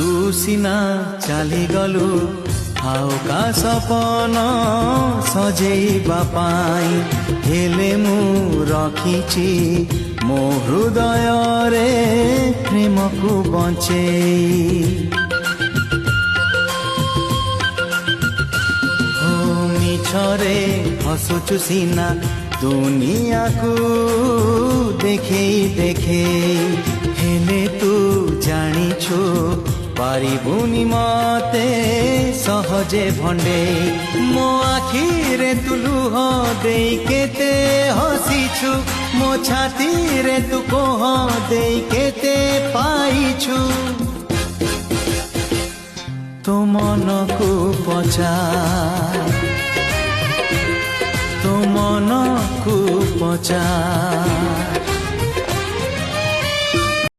तू सिना चली गलु आउ का सपन सजेइबा पाई हेले मु रखिछि मो हृदय रे प्रेम को बंचेई मिछरे हसुचु सीना दुनिया को देखे देखे हेले तू जानिछु पारिबुनी मते सहजे भंडे मो आखिरे तू लुह देई केते हसीछु मो छाती रे तू कोह देई केते पाइछु तो मन को पचार तो मन को पचार